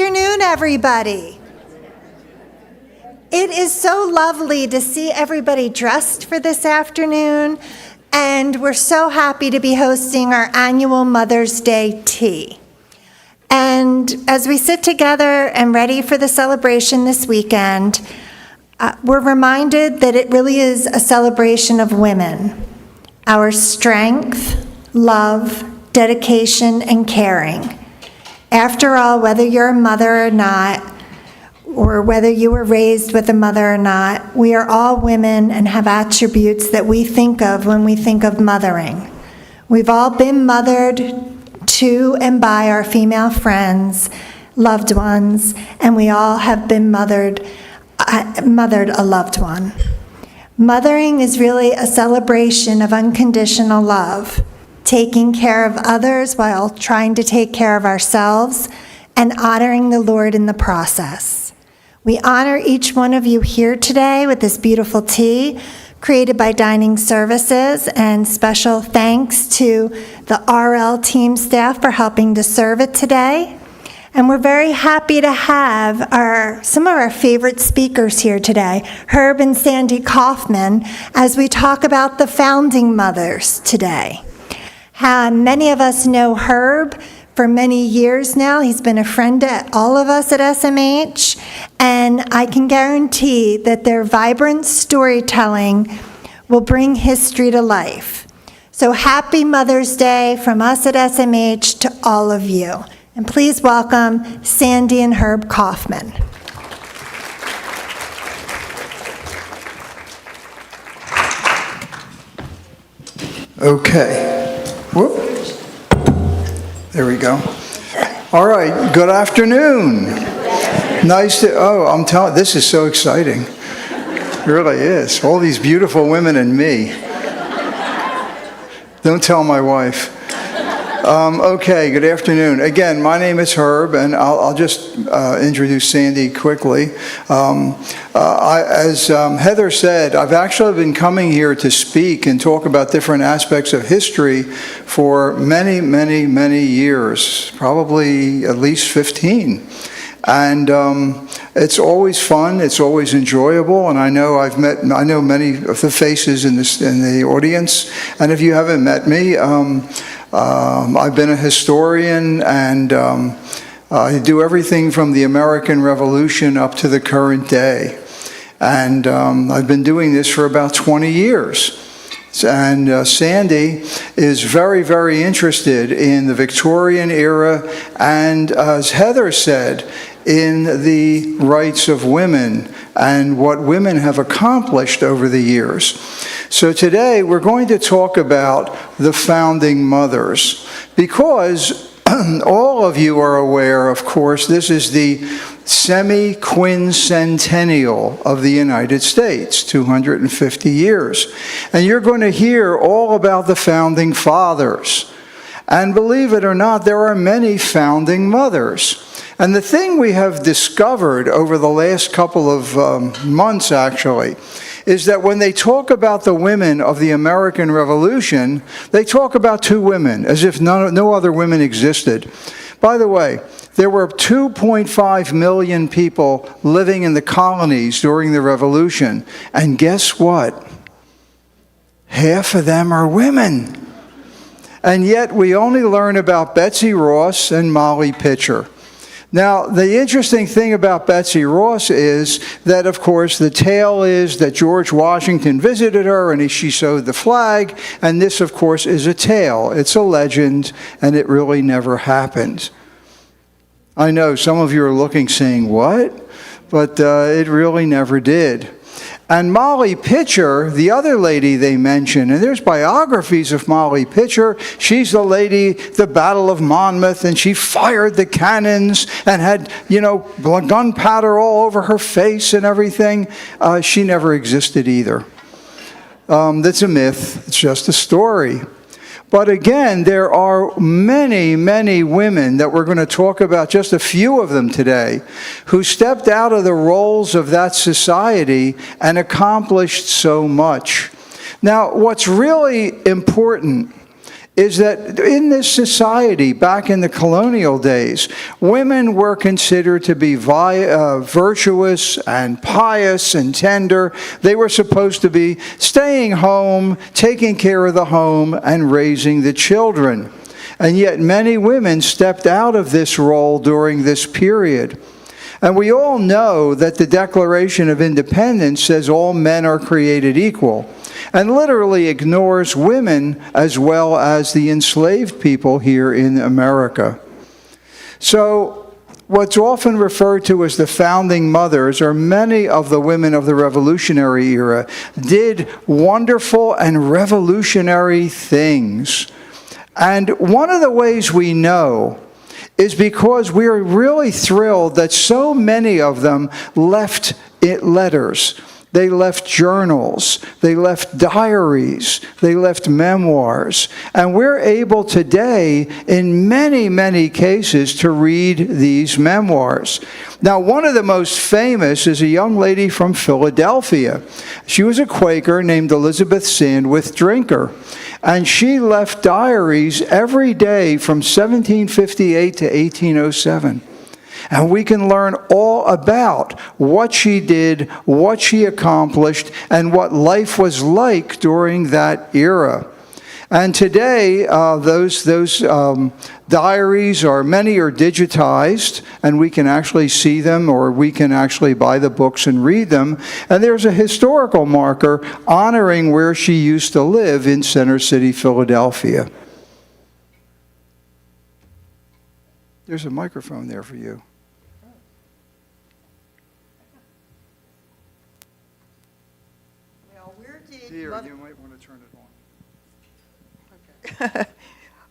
afternoon, everybody. It is so lovely to see everybody dressed for this afternoon, and we're so happy to be hosting our annual Mother's Day tea. And as we sit together and ready for the celebration this weekend, we're reminded that it really is a celebration of women, our strength, love, dedication, and caring. After all, whether you're a mother or not, or whether you were raised with a mother or not, we are all women and have attributes that we think of when we think of mothering. We've all been mothered to and by our female friends, loved ones, and we all have been mothered a loved one. Mothering is really a celebration of unconditional love, taking care of others while trying to take care of ourselves, and honoring the Lord in the process. We honor each one of you here today with this beautiful tea created by Dining Services, and special thanks to the RL team staff for helping to serve it today. And we're very happy to have some of our favorite speakers here today, Herb and Sandy Kaufman, as we talk about the founding mothers today. Many of us know Herb for many years now. He's been a friend to all of us at SMH, and I can guarantee that their vibrant storytelling will bring history to life. So happy Mother's Day from us at SMH to all of you. And please welcome Sandy and Herb Kaufman. Okay. Whoop. There we go. All right. Good afternoon. Nice to, I'm telling, this is so exciting. It really is. All these beautiful women and me. Don't tell my wife. Okay, good afternoon. Again, my name is Herb, and I'll just introduce Sandy quickly. As Heather said, I've actually been coming here to speak and talk about different aspects of history for many, many, many years, probably at least 15. And it's always fun, it's always enjoyable, and I know many of the faces in the audience, and if you haven't met me, I've been a historian, and I do everything from the American Revolution up to the current day. And I've been doing this for about 20 years. And Sandy is very, very interested in the Victorian era, and as Heather said, in the rights of women and what women have accomplished over the years. So today we're going to talk about the founding mothers, because all of you are aware, of course, this is the semi-quincentennial of the United States, 250 years. And you're going to hear all about the founding fathers. And believe it or not, there are many founding mothers. And the thing we have discovered over the last couple of months, actually, is that when they talk about the women of the American Revolution, they talk about two women, as if no other women existed. By the way, there were 2.5 million people living in the colonies during the Revolution. And guess what? Half of them are women. And yet we only learn about Betsy Ross and Molly Pitcher. Now, the interesting thing about Betsy Ross is that, of course, the tale is that George Washington visited her and she showed the flag, and this, of course, is a tale. It's a legend, and it really never happened. I know some of you are looking saying, what? But it really never did. And Molly Pitcher, the other lady they mention, and there's biographies of Molly Pitcher. She's the lady, the Battle of Monmouth, and she fired the cannons and had, gunpowder all over her face and everything. She never existed either. That's a myth. It's just a story. But again, there are many, many women that we're going to talk about, just a few of them today, who stepped out of the roles of that society and accomplished so much. Now, what's really important is that in this society, back in the colonial days, women were considered to be virtuous and pious and tender. They were supposed to be staying home, taking care of the home, and raising the children. And yet many women stepped out of this role during this period. And we all know that the Declaration of Independence says all men are created equal, and literally ignores women as well as the enslaved people here in America. So what's often referred to as the founding mothers, or many of the women of the Revolutionary era, did wonderful and revolutionary things. And one of the ways we know is because we're really thrilled that so many of them left letters. They left journals, they left diaries, they left memoirs. And we're able today, in many, many cases, to read these memoirs. Now, one of the most famous is a young lady from Philadelphia. She was a Quaker named Elizabeth Sandwith Drinker. And she left diaries every day from 1758 to 1807. And we can learn all about what she did, what she accomplished, and what life was like during that era. And today, those diaries many are digitized, and we can actually see them, or we can actually buy the books and read them. And there's a historical marker honoring where she used to live in Center City, Philadelphia. There's a microphone there for you. Well, where did Dear, Mother- you might want to turn it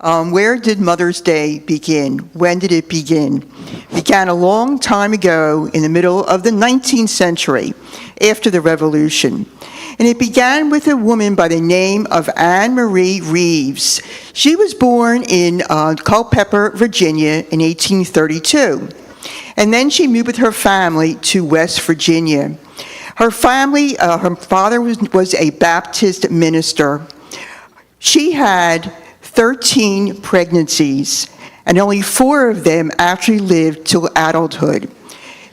on. Where did Mother's Day begin? When did it begin? It began a long time ago in the middle of the 19th century, after the Revolution. And it began with a woman by the name of Anne Marie Reeves. She was born in Culpeper, Virginia in 1832. And then she moved with her family to West Virginia. Her family, her father was a Baptist minister. She had 13 pregnancies, and only 4 of them actually lived till adulthood.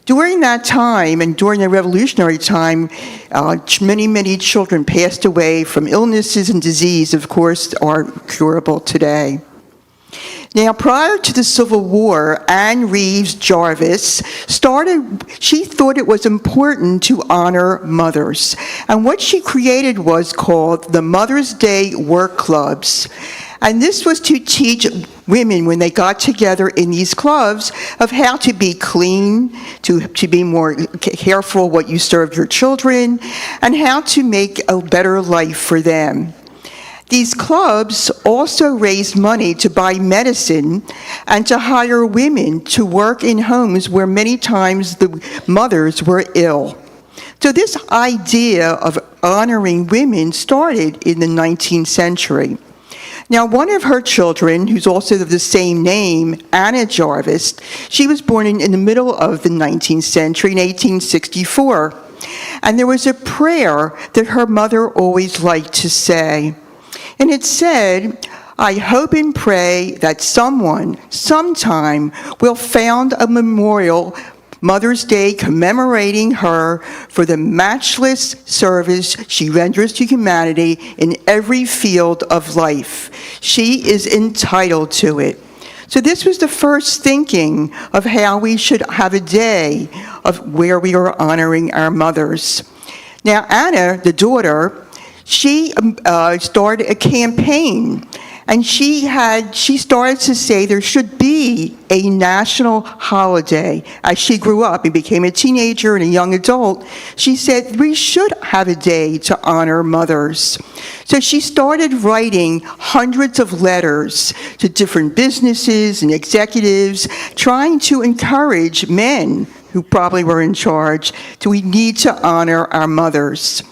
During that time, and during the Revolutionary time, many, many children passed away from illnesses and disease, of course, are curable today. Now, prior to the Civil War, Anne Reeves Jarvis she thought it was important to honor mothers. And what she created was called the Mother's Day Work Clubs. And this was to teach women, when they got together in these clubs, of how to be clean, to be more careful what you served your children, and how to make a better life for them. These clubs also raised money to buy medicine and to hire women to work in homes where many times the mothers were ill. So this idea of honoring women started in the 19th century. Now, one of her children, who's also of the same name, Anna Jarvis, she was born in the middle of the 19th century in 1864. And there was a prayer that her mother always liked to say. And it said, "I hope and pray that someone, sometime, will found a memorial Mother's Day commemorating her for the matchless service she renders to humanity in every field of life. She is entitled to it." So this was the first thinking of how we should have a day of where we are honoring our mothers. Now, Anna, the daughter, she started a campaign, and she started to say there should be a national holiday. As she grew up and became a teenager and a young adult, she said we should have a day to honor mothers. So she started writing hundreds of letters to different businesses and executives, trying to encourage men who probably were in charge we need to honor our mothers.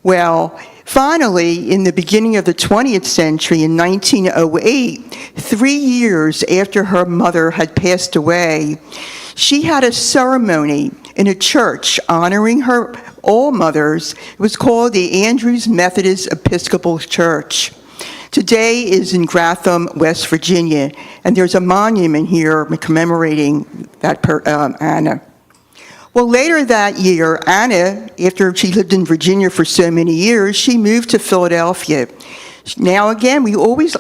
Well, finally, in the beginning of the 20th century, in 1908, 3 years after her mother had passed away, she had a ceremony in a church honoring all mothers. It was called the Andrews Methodist Episcopal Church. Today is in Gratham, West Virginia, and there's a monument here commemorating that Anna. Well, later that year, Anna, after she lived in Virginia for so many years, she moved to Philadelphia. Now again,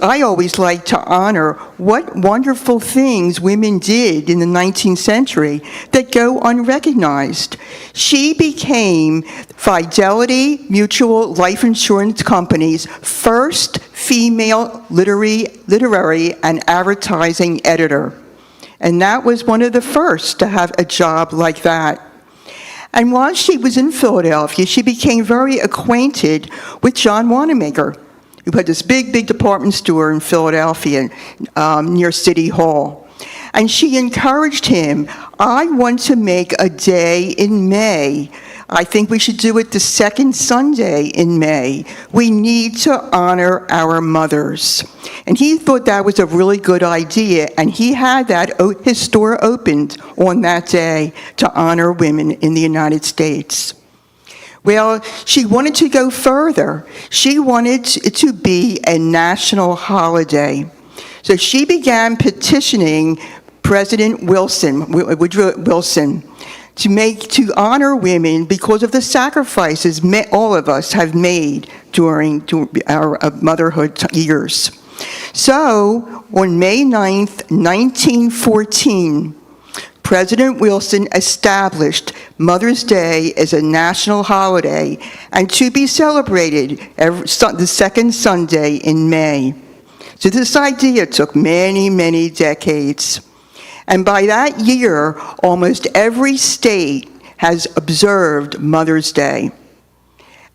I always like to honor what wonderful things women did in the 19th century that go unrecognized. She became Fidelity Mutual Life Insurance Company's first female literary and advertising editor. And that was one of the first to have a job like that. And while she was in Philadelphia, she became very acquainted with John Wanamaker, who had this big department store in Philadelphia near City Hall. And she encouraged him, I want to make a day in May. I think we should do it the second Sunday in May. We need to honor our mothers. And he thought that was a really good idea, and he had his store opened on that day to honor women in the United States. Well, she wanted to go further. She wanted it to be a national holiday. So she began petitioning President Woodrow Wilson, to honor women because of the sacrifices all of us have made during our motherhood years. So, on May 9th, 1914, President Wilson established Mother's Day as a national holiday and to be celebrated the second Sunday in May. So this idea took many decades. And by that year, almost every state has observed Mother's Day.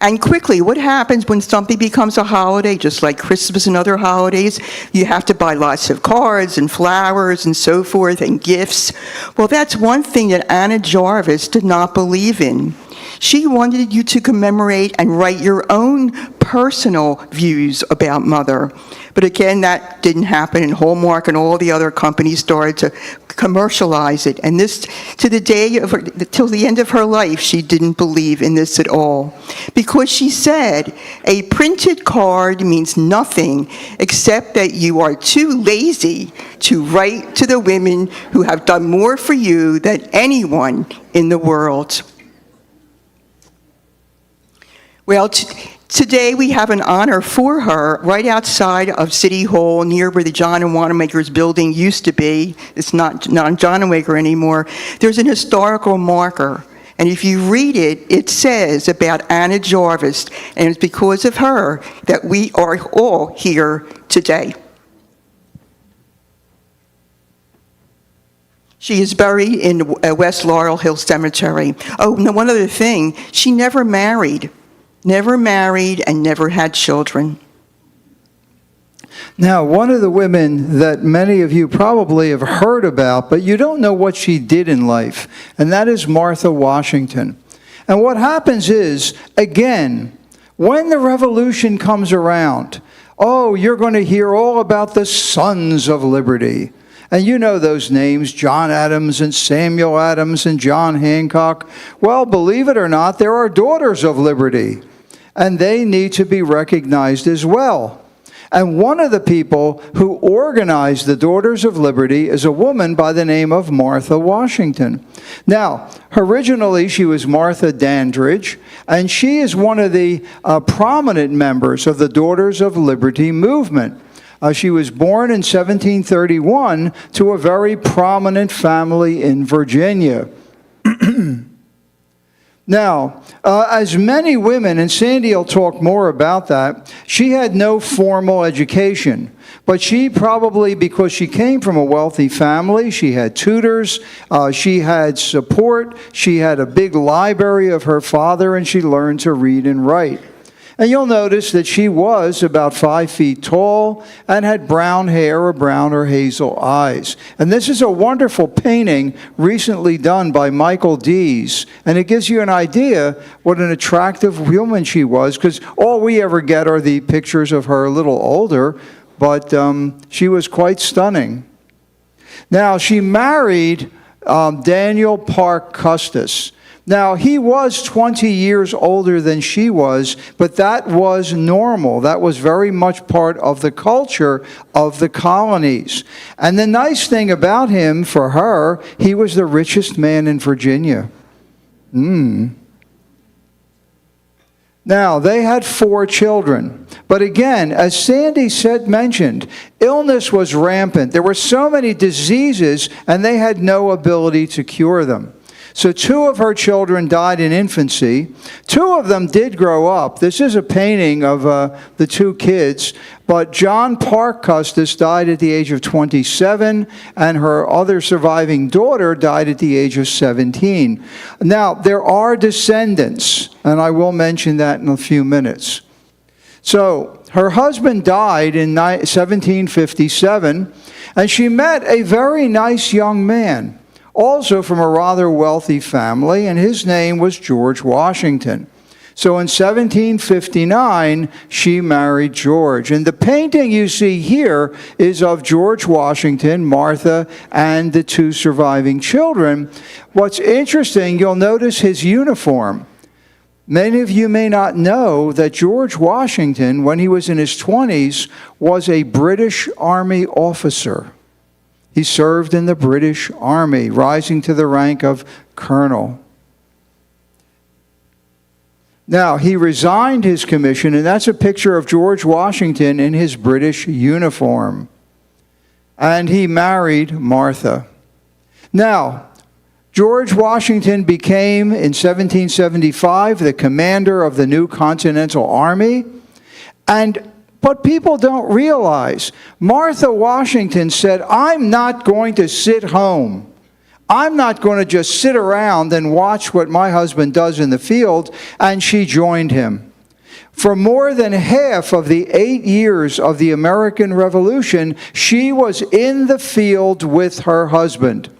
And quickly, what happens when something becomes a holiday, just like Christmas and other holidays? You have to buy lots of cards and flowers and so forth and gifts. Well, that's one thing that Anna Jarvis did not believe in. She wanted you to commemorate and write your own personal views about Mother. But again, that didn't happen, and Hallmark and all the other companies started to commercialize it. And this, to the day of her, till the end of her life, she didn't believe in this at all. Because she said, a printed card means nothing except that you are too lazy to write to the women who have done more for you than anyone in the world. Well, today we have an honor for her right outside of City Hall, near where the John and Wanamaker's building used to be. It's not John Wanamaker anymore. There's an historical marker. And if you read it, it says about Anna Jarvis, and it's because of her that we are all here today. She is buried in West Laurel Hill Cemetery. Oh, no, one other thing. She never married and never had children. Now, one of the women that many of you probably have heard about, but you don't know what she did in life, and that is Martha Washington. And what happens is, again, when the revolution comes around, you're going to hear all about the Sons of Liberty. And you know those names, John Adams and Samuel Adams and John Hancock. Well, believe it or not, there are Daughters of Liberty, and they need to be recognized as well. And one of the people who organized the Daughters of Liberty is a woman by the name of Martha Washington. Now, originally she was Martha Dandridge, and she is one of the prominent members of the Daughters of Liberty movement. She was born in 1731 to a very prominent family in Virginia. Now, as many women, and Sandy will talk more about that, she had no formal education. But she probably, because she came from a wealthy family, she had tutors, she had support, she had a big library of her father, and she learned to read and write. And you'll notice that she was about 5 feet tall and had brown hair or brown or hazel eyes. And this is a wonderful painting recently done by Michael Dees. And it gives you an idea what an attractive woman she was, because all we ever get are the pictures of her a little older, but she was quite stunning. Now, she married Daniel Parke Custis. Now, he was 20 years older than she was, but that was normal. That was very much part of the culture of the colonies. And the nice thing about him, for her, he was the richest man in Virginia. Now, they had 4 children. But again, as Sandy mentioned, illness was rampant. There were so many diseases, and they had no ability to cure them. So 2 of her children died in infancy. 2 of them did grow up. This is a painting of the 2 kids. But John Parke Custis died at the age of 27, and her other surviving daughter died at the age of 17. Now, there are descendants, and I will mention that in a few minutes. So, her husband died in 1757, and she met a very nice young man, also from a rather wealthy family, and his name was George Washington. So in 1759, she married George. And the painting you see here is of George Washington, Martha, and the 2 surviving children. What's interesting, you'll notice his uniform. Many of you may not know that George Washington, when he was in his 20s, was a British Army officer. He served in the British Army, rising to the rank of colonel. Now, he resigned his commission, and that's a picture of George Washington in his British uniform. And he married Martha. Now, George Washington became, in 1775, the commander of the new Continental Army. But people don't realize, Martha Washington said, I'm not going to sit home. I'm not going to just sit around and watch what my husband does in the field, and she joined him. For more than half of the 8 years of the American Revolution, she was in the field with her husband.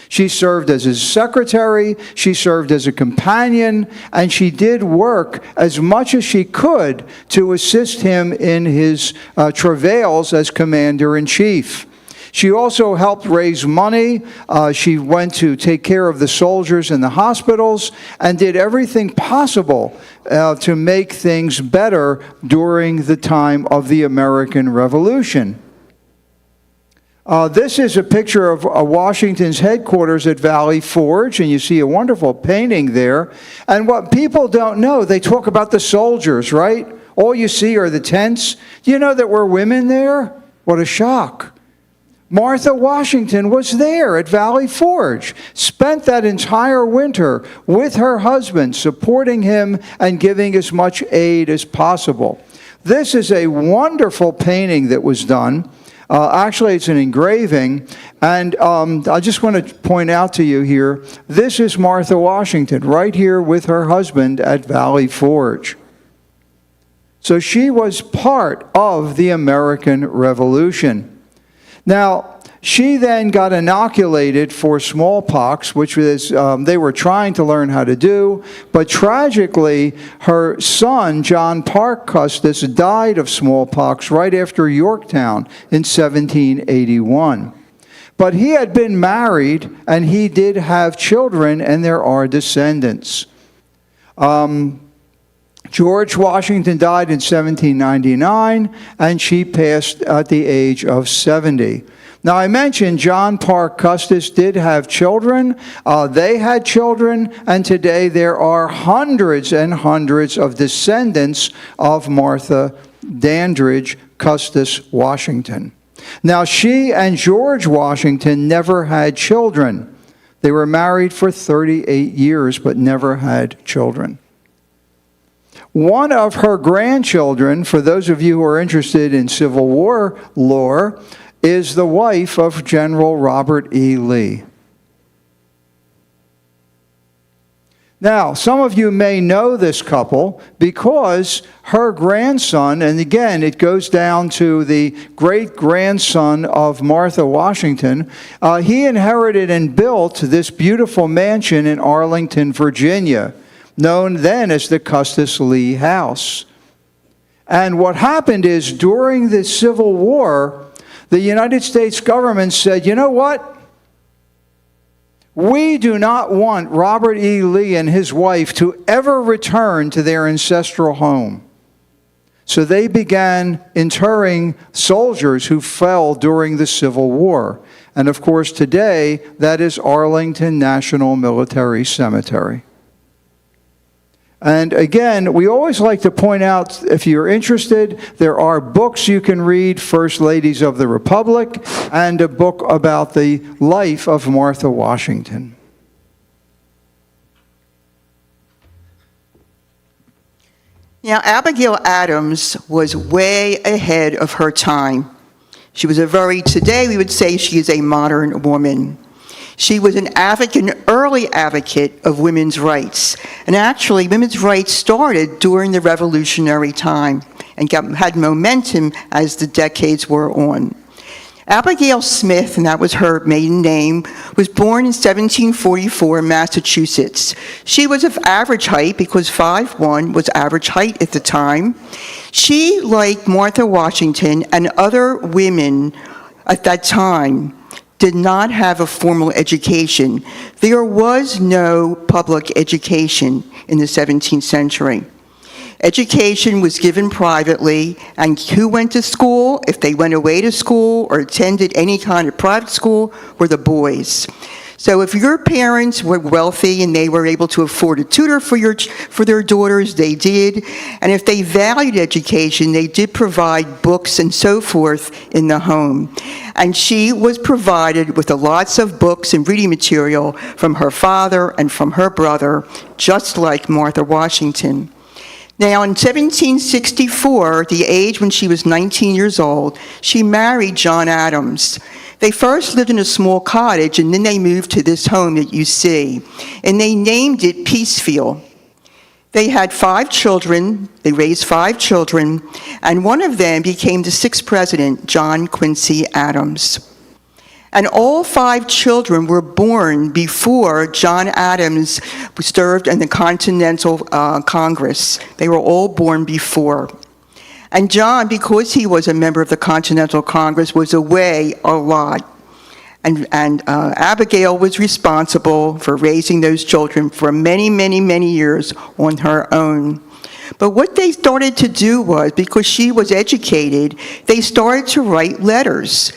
She served as his secretary, she served as a companion, and she did work as much as she could to assist him in his travails as commander-in-chief. She also helped raise money. She went to take care of the soldiers in the hospitals and did everything possible to make things better during the time of the American Revolution. This is a picture of Washington's headquarters at Valley Forge, and you see a wonderful painting there. And what people don't know, they talk about the soldiers, right? All you see are the tents. Do you know that were women there? What a shock. Martha Washington was there at Valley Forge, spent that entire winter with her husband, supporting him and giving as much aid as possible. This is a wonderful painting that was done. Actually, it's an engraving, and I just want to point out to you here, this is Martha Washington, right here with her husband at Valley Forge. So she was part of the American Revolution. Now, she then got inoculated for smallpox, which was they were trying to learn how to do. But tragically, her son, John Parke Custis, died of smallpox right after Yorktown in 1781. But he had been married, and he did have children, and there are descendants. George Washington died in 1799, and she passed at the age of 70. Now, I mentioned John Parke Custis did have children. They had children, and today there are hundreds and hundreds of descendants of Martha Dandridge Custis Washington. Now, she and George Washington never had children. They were married for 38 years, but never had children. One of her grandchildren, for those of you who are interested in Civil War lore, is the wife of General Robert E. Lee. Now, some of you may know this couple because her grandson, and again, it goes down to the great-grandson of Martha Washington, he inherited and built this beautiful mansion in Arlington, Virginia, known then as the Custis Lee House. And what happened is, during the Civil War, the United States government said, you know what? We do not want Robert E. Lee and his wife to ever return to their ancestral home. So they began interring soldiers who fell during the Civil War. And of course, today, that is Arlington National Military Cemetery. And again, we always like to point out, if you're interested, there are books you can read, First Ladies of the Republic, and a book about the life of Martha Washington. Now, Abigail Adams was way ahead of her time. She was today we would say she is a modern woman. She was an early advocate of women's rights. And actually, women's rights started during the Revolutionary time and had momentum as the decades wore on. Abigail Smith, and that was her maiden name, was born in 1744 in Massachusetts. She was of average height because 5'1" was average height at the time. She, like Martha Washington and other women at that time, did not have a formal education. There was no public education in the 17th century. Education was given privately, and who went to school, if they went away to school or attended any kind of private school, were the boys. So if your parents were wealthy and they were able to afford a tutor for their daughters, they did. And if they valued education, they did provide books and so forth in the home. And she was provided with lots of books and reading material from her father and from her brother, just like Martha Washington. Now, in 1764, the age when she was 19 years old, she married John Adams. They first lived in a small cottage, and then they moved to this home that you see. And they named it Peacefield. They had 5 children. They raised 5 children, and one of them became the 6th president, John Quincy Adams. And all 5 children were born before John Adams served in the Continental Congress. They were all born before. And John, because he was a member of the Continental Congress, was away a lot. And Abigail was responsible for raising those children for many, many, many years on her own. But what they started to do was, because she was educated, they started to write letters.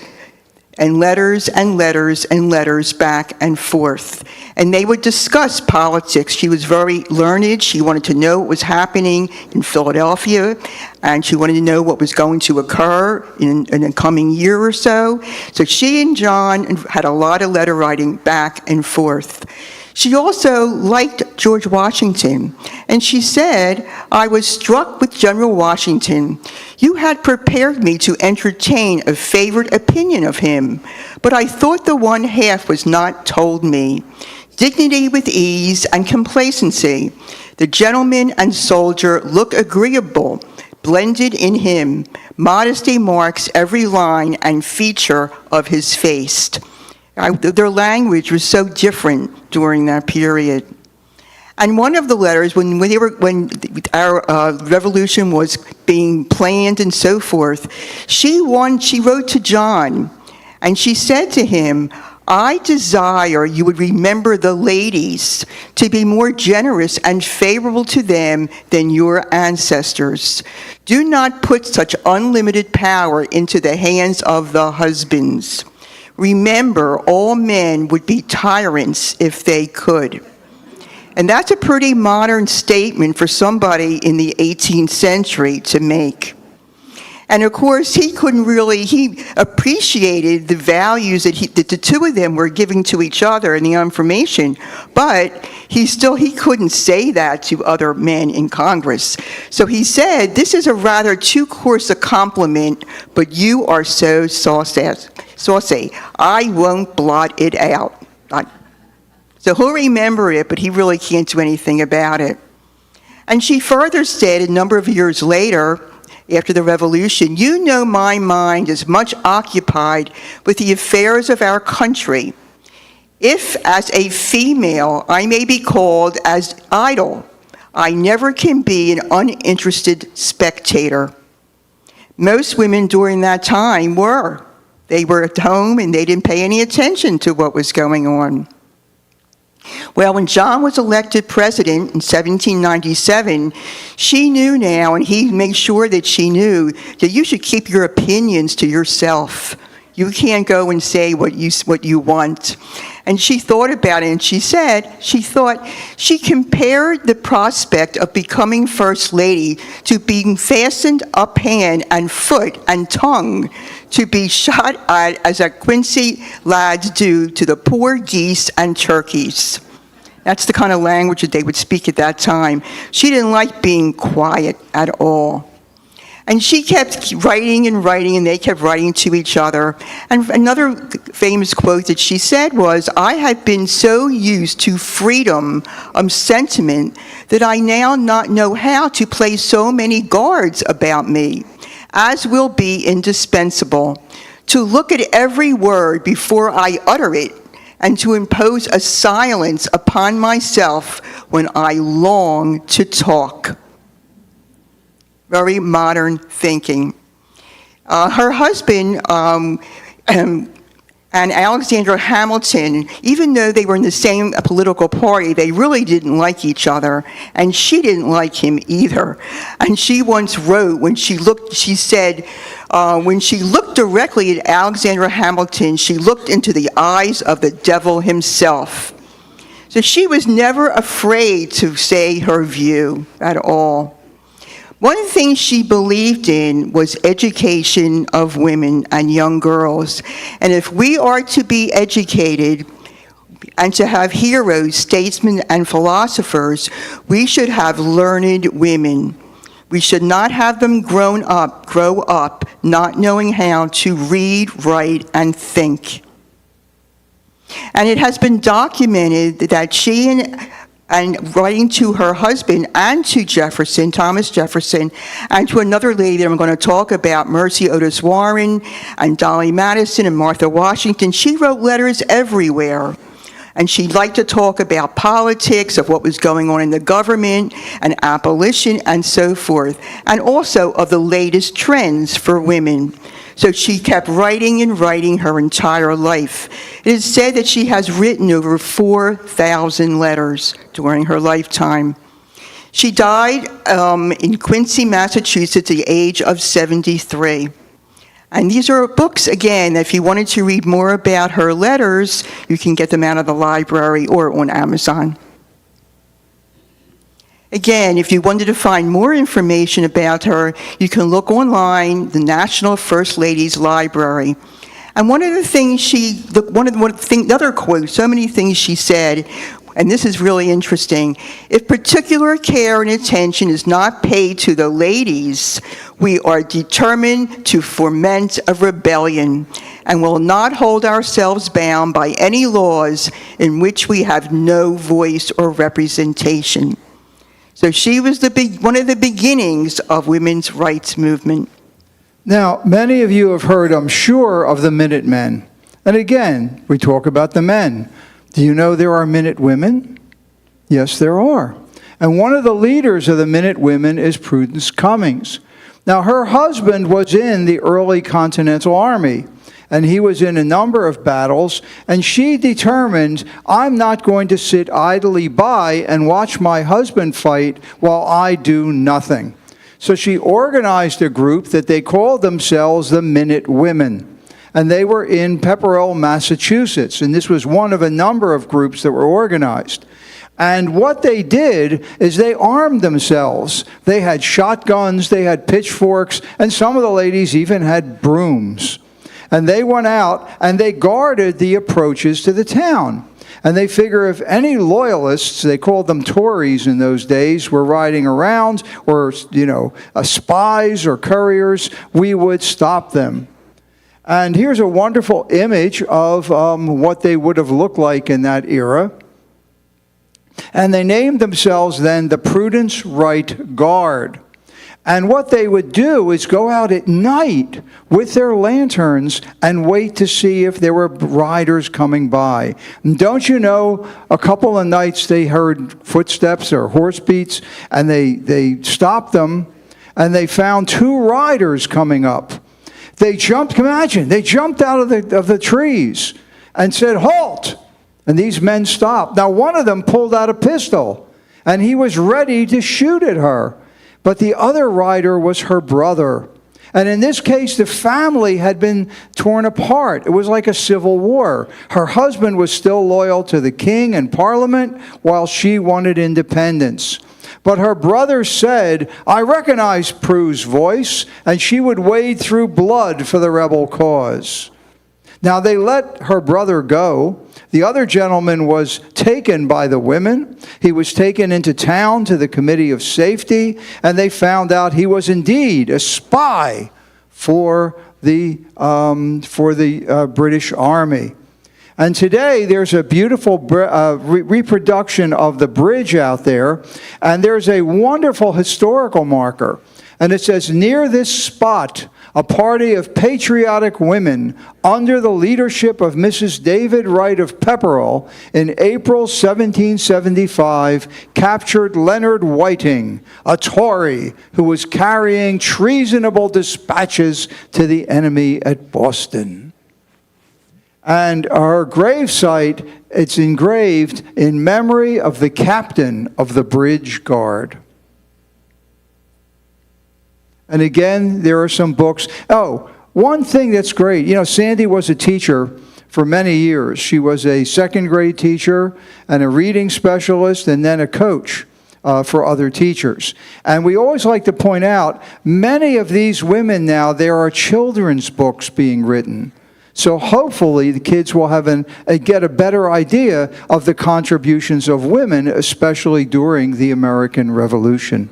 And letters and letters and letters back and forth. And they would discuss politics. She was very learned. She wanted to know what was happening in Philadelphia, and she wanted to know what was going to occur in the coming year or so. So she and John had a lot of letter writing back and forth. She also liked George Washington, and she said, "I was struck with General Washington. You had prepared me to entertain a favorite opinion of him, but I thought the one half was not told me. Dignity with ease and complacency. The gentleman and soldier look agreeable, blended in him. Modesty marks every line and feature of his face." Their language was so different during that period. And one of the letters, when our revolution was being planned and so forth, she wrote to John, and she said to him, "I desire you would remember the ladies to be more generous and favorable to them than your ancestors. Do not put such unlimited power into the hands of the husbands. Remember, all men would be tyrants if they could." And that's a pretty modern statement for somebody in the 18th century to make. And of course, he appreciated the values that the two of them were giving to each other and the information, but he couldn't say that to other men in Congress. So he said, "This is a rather too coarse a compliment, but you are so saucy. I won't blot it out." So he'll remember it, but he really can't do anything about it. And she further said a number of years later, after the revolution, "You know my mind is much occupied with the affairs of our country. If, as a female, I may be called as idle, I never can be an uninterested spectator." Most women during that time were. They were at home and they didn't pay any attention to what was going on. Well, when John was elected president in 1797, she knew now, and he made sure that she knew, that you should keep your opinions to yourself. You can't go and say what you want. And she thought about it, and she compared the prospect of becoming First Lady to being fastened up hand and foot and tongue to be shot at as a Quincy lads do to the poor geese and turkeys. That's the kind of language that they would speak at that time. She didn't like being quiet at all. And she kept writing and writing, and they kept writing to each other. And another famous quote that she said was, "I have been so used to freedom of sentiment that I now not know how to place so many guards about me, as will be indispensable, to look at every word before I utter it, and to impose a silence upon myself when I long to talk." Very modern thinking. Her husband and Alexander Hamilton, even though they were in the same political party, they really didn't like each other, and she didn't like him either. And she once wrote, when she said, when she looked directly at Alexander Hamilton, she looked into the eyes of the devil himself. So she was never afraid to say her view at all. One of the things she believed in was education of women and young girls. And if we are to be educated and to have heroes, statesmen, and philosophers, we should have learned women. We should not have them grow up not knowing how to read, write, and think. And it has been documented that she and writing to her husband and to Jefferson, Thomas Jefferson, and to another lady that I'm going to talk about, Mercy Otis Warren, and Dolly Madison, and Martha Washington, she wrote letters everywhere. And she liked to talk about politics, of what was going on in the government, and abolition, and so forth, and also of the latest trends for women. So she kept writing and writing her entire life. It is said that she has written over 4,000 letters during her lifetime. She died in Quincy, Massachusetts at the age of 73. And these are books, again, if you wanted to read more about her letters, you can get them out of the library or on Amazon. Again, if you wanted to find more information about her, you can look online, the National First Ladies Library. And one of the things another quote, so many things she said, and this is really interesting: if particular care and attention is not paid to the ladies, we are determined to foment a rebellion and will not hold ourselves bound by any laws in which we have no voice or representation. So she was one of the beginnings of women's rights movement. Now, many of you have heard, I'm sure, of the Minutemen. And again, we talk about the men. Do you know there are Minute Women? Yes, there are. And one of the leaders of the Minute Women is Prudence Cummings. Now, her husband was in the early Continental Army, and he was in a number of battles, and she determined, I'm not going to sit idly by and watch my husband fight while I do nothing. So she organized a group that they called themselves the Minute Women, and they were in Pepperell, Massachusetts, and this was one of a number of groups that were organized. And what they did is they armed themselves. They had shotguns, they had pitchforks, and some of the ladies even had brooms. And they went out and they guarded the approaches to the town. And they figure if any loyalists, they called them Tories in those days, were riding around, or, spies or couriers, we would stop them. And here's a wonderful image of what they would have looked like in that era. And they named themselves then the Prudence Right Guard. And what they would do is go out at night with their lanterns and wait to see if there were riders coming by. And don't you know, a couple of nights they heard footsteps or hoofbeats, and they stopped them, and they found two riders coming up. They jumped out of the trees and said, "Halt!" And these men stopped. Now, one of them pulled out a pistol, and he was ready to shoot at her. But the other rider was her brother. And in this case, the family had been torn apart. It was like a civil war. Her husband was still loyal to the king and parliament, while she wanted independence. But her brother said, "I recognize Prue's voice," and she would wade through blood for the rebel cause. Now they let her brother go. The other gentleman was taken by the women. He was taken into town to the Committee of Safety, and they found out he was indeed a spy for the British Army. And today there's a beautiful reproduction of the bridge out there, and there's a wonderful historical marker. And it says, "Near this spot, a party of patriotic women under the leadership of Mrs. David Wright of Pepperell in April 1775 captured Leonard Whiting, a Tory who was carrying treasonable dispatches to the enemy at Boston." And our gravesite, it's engraved in memory of the captain of the bridge guard. And again, there are some books. Oh, one thing that's great. You know, Sandy was a teacher for many years. She was a second grade teacher and a reading specialist and then a coach for other teachers. And we always like to point out, many of these women now, there are children's books being written. So hopefully the kids will have get a better idea of the contributions of women, especially during the American Revolution.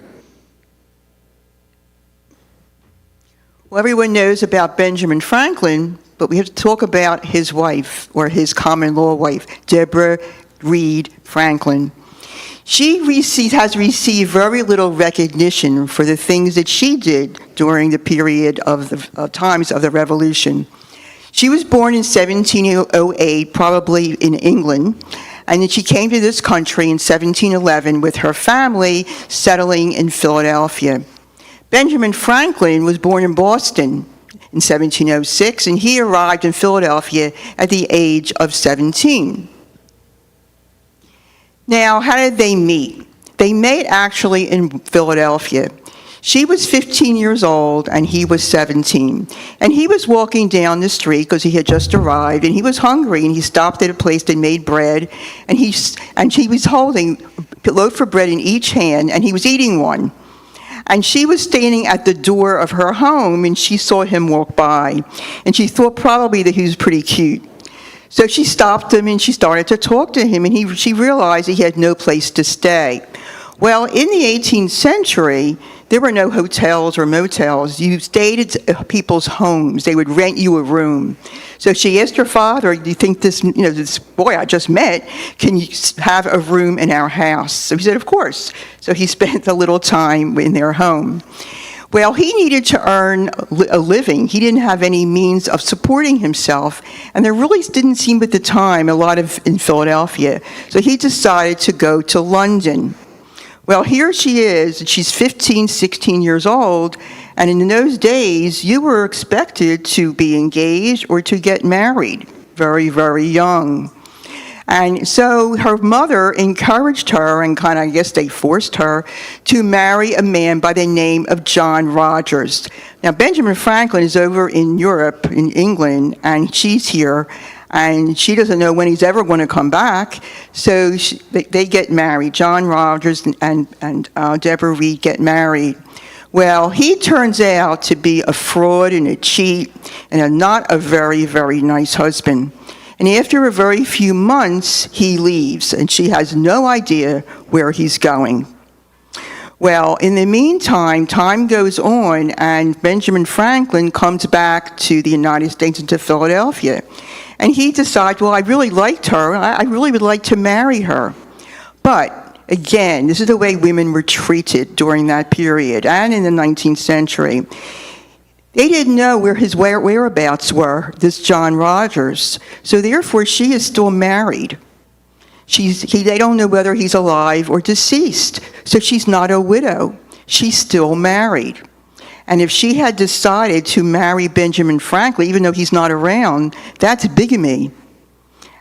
Well, everyone knows about Benjamin Franklin, but we have to talk about his wife, or his common-law wife, Deborah Reed Franklin. She has received very little recognition for the things that she did during the period of the times of the Revolution. She was born in 1708, probably in England, and then she came to this country in 1711 with her family settling in Philadelphia. Benjamin Franklin was born in Boston in 1706, and he arrived in Philadelphia at the age of 17. Now, how did they meet? They met actually in Philadelphia. She was 15 years old, and he was 17. And he was walking down the street because he had just arrived, and he was hungry, and he stopped at a place that made bread, and she was holding a loaf of bread in each hand, and he was eating one. And she was standing at the door of her home, and she saw him walk by. And she thought probably that he was pretty cute. So she stopped him, and she started to talk to him, and she realized he had no place to stay. Well, in the 18th century, there were no hotels or motels. You stayed at people's homes. They would rent you a room. So she asked her father, "Do you think this boy I just met, can you have a room in our house?" So he said, "Of course." So he spent a little time in their home. Well, he needed to earn a living. He didn't have any means of supporting himself, and there really didn't seem at the time a lot in Philadelphia. So he decided to go to London. Well, here she is, and she's 15, 16 years old, and in those days, you were expected to be engaged or to get married very, very young. And so her mother encouraged her, and I guess they forced her, to marry a man by the name of John Rogers. Now, Benjamin Franklin is over in Europe, in England, and she's here, and she doesn't know when he's ever going to come back. So they get married. John Rogers and Deborah Reed get married. Well, he turns out to be a fraud and a cheat and not a very, very nice husband. And after a very few months, he leaves, and she has no idea where he's going. Well, in the meantime, time goes on, and Benjamin Franklin comes back to the United States and to Philadelphia. And he decides, well, I really liked her. I really would like to marry her. But again, this is the way women were treated during that period and in the 19th century. They didn't know where his whereabouts were, this John Rogers. So therefore, she is still married. They don't know whether he's alive or deceased. So she's not a widow. She's still married. And if she had decided to marry Benjamin Franklin, even though he's not around, that's bigamy.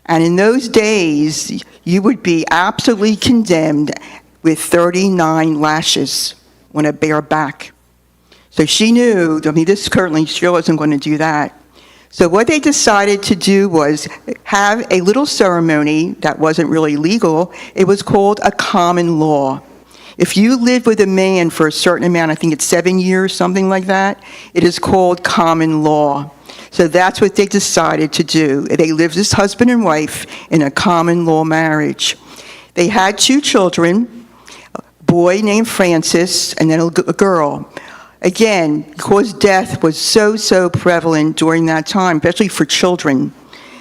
And in those days, you would be absolutely condemned with 39 lashes on a bare back. So she knew, she wasn't going to do that. So what they decided to do was have a little ceremony that wasn't really legal. It was called a common law. If you lived with a man for a certain amount, I think it's 7 years, something like that, it is called common law. So that's what they decided to do. They lived as husband and wife in a common law marriage. They had 2 children, a boy named Francis and then a girl. Again, because death was so prevalent during that time, especially for children.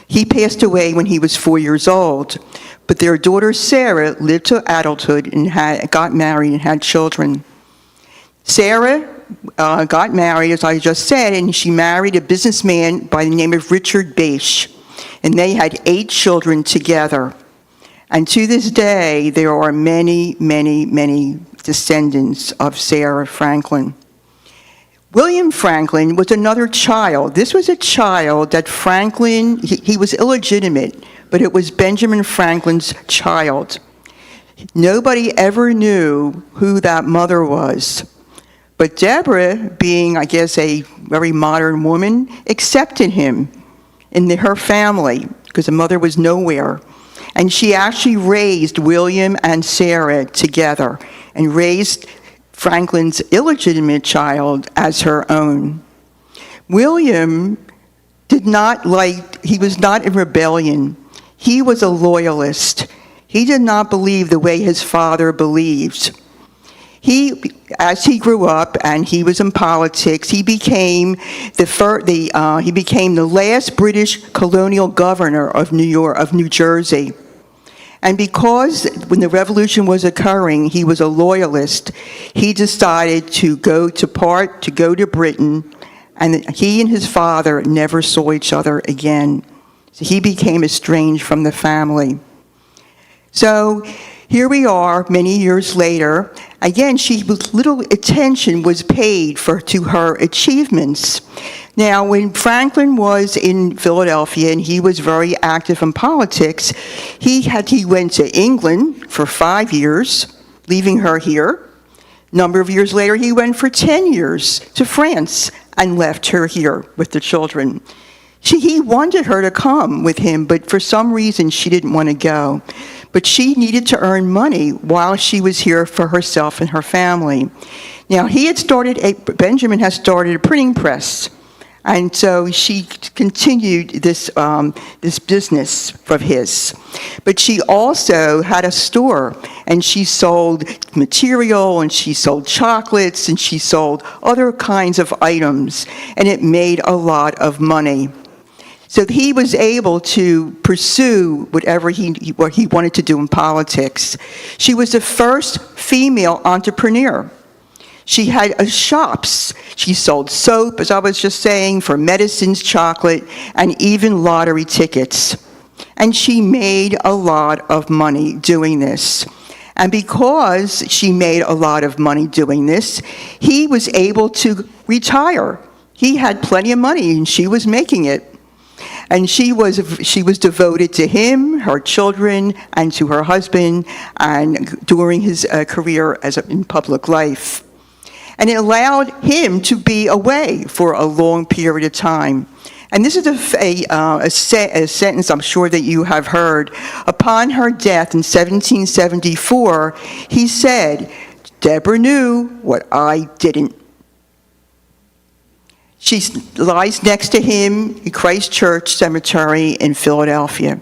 He passed away when he was 4 years old. But their daughter Sarah lived to adulthood and got married and had children. Sarah got married, as I just said, and she married a businessman by the name of Richard Bache. And they had 8 children together. And to this day, there are many descendants of Sarah Franklin. William Franklin was another child. This was a child that Franklin, he was illegitimate, but it was Benjamin Franklin's child. Nobody ever knew who that mother was. But Deborah, being, I guess, a very modern woman, accepted him in her family because the mother was nowhere. And she actually raised William and Sarah together and raised Franklin's illegitimate child as her own. William he was not in rebellion. He was a loyalist. He did not believe the way his father believed. As he grew up and he was in politics, he became the last British colonial governor of New Jersey. And because when the revolution was occurring, he was a loyalist, he decided to go to Britain, and he and his father never saw each other again. So he became estranged from the family. So here we are many years later. Again, little attention was paid to her achievements. Now, when Franklin was in Philadelphia and he was very active in politics, he went to England for 5 years, leaving her here. A number of years later, he went for 10 years to France and left her here with the children. He wanted her to come with him, but for some reason she didn't want to go. But she needed to earn money while she was here for herself and her family. Now, Benjamin has started a printing press. And so she continued this business of his. But she also had a store, and she sold material, and she sold chocolates, and she sold other kinds of items, and it made a lot of money. So he was able to pursue what he wanted to do in politics. She was the first female entrepreneur. She had shops. She sold soap, as I was just saying, for medicines, chocolate, and even lottery tickets. And she made a lot of money doing this. And because she made a lot of money doing this, he was able to retire. He had plenty of money, and she was making it. And she was devoted to him, her children, and to her husband, and during his career in public life. And it allowed him to be away for a long period of time. And this is a sentence I'm sure that you have heard. Upon her death in 1774, he said, "Deborah knew what I didn't." She lies next to him in Christ Church Cemetery in Philadelphia.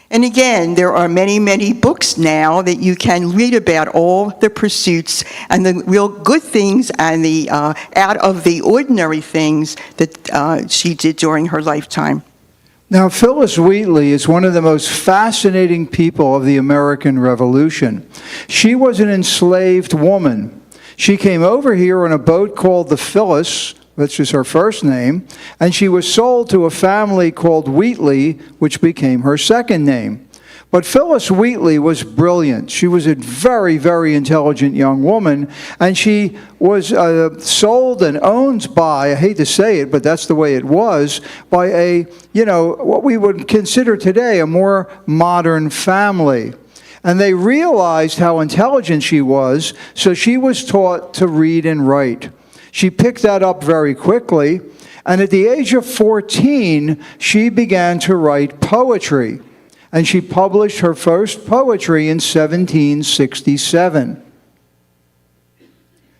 And again, there are many books now that you can read about all the pursuits and the real good things and the out of the ordinary things that she did during her lifetime. Now, Phyllis Wheatley is one of the most fascinating people of the American Revolution. She was an enslaved woman. She came over here on a boat called the Phyllis, which is her first name, and she was sold to a family called Wheatley, which became her second name. But Phyllis Wheatley was brilliant. She was a very, very intelligent young woman, and she was sold and owned by, I hate to say it, but that's the way it was, by a, what we would consider today a more modern family. And they realized how intelligent she was, so she was taught to read and write. She picked that up very quickly, and at the age of 14, she began to write poetry. And she published her first poetry in 1767.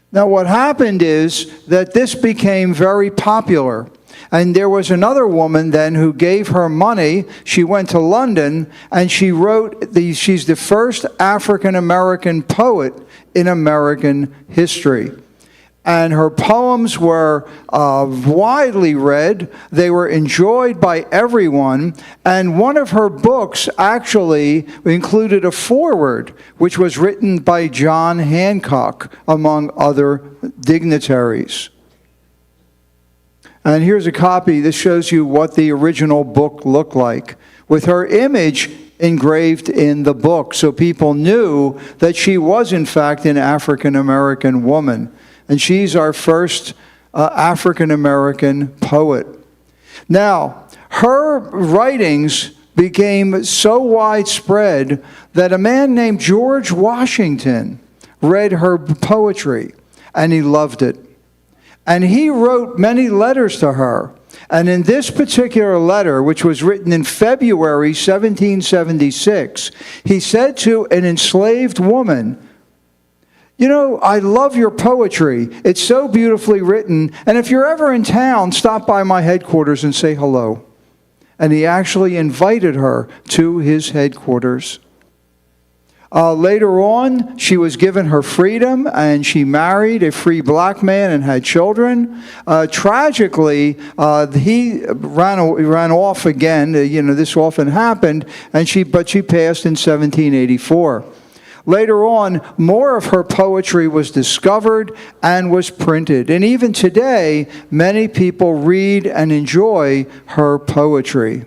Now, what happened is that this became very popular. And there was another woman then who gave her money. She went to London, and she wrote, she's the first African-American poet in American history. And her poems were widely read. They were enjoyed by everyone. And one of her books actually included a foreword, which was written by John Hancock, among other dignitaries. And here's a copy. This shows you what the original book looked like, with her image engraved in the book. So people knew that she was, in fact, an African-American woman. And she's our first African-American poet. Now, her writings became so widespread that a man named George Washington read her poetry, and he loved it. And he wrote many letters to her. And in this particular letter, which was written in February 1776, he said to an enslaved woman, I love your poetry. It's so beautifully written. And if you're ever in town, stop by my headquarters and say hello. And he actually invited her to his headquarters. Later on, she was given her freedom, and she married a free black man and had children. Tragically, he ran off again. This often happened, but she passed in 1784. Later on, more of her poetry was discovered and was printed. And even today, many people read and enjoy her poetry.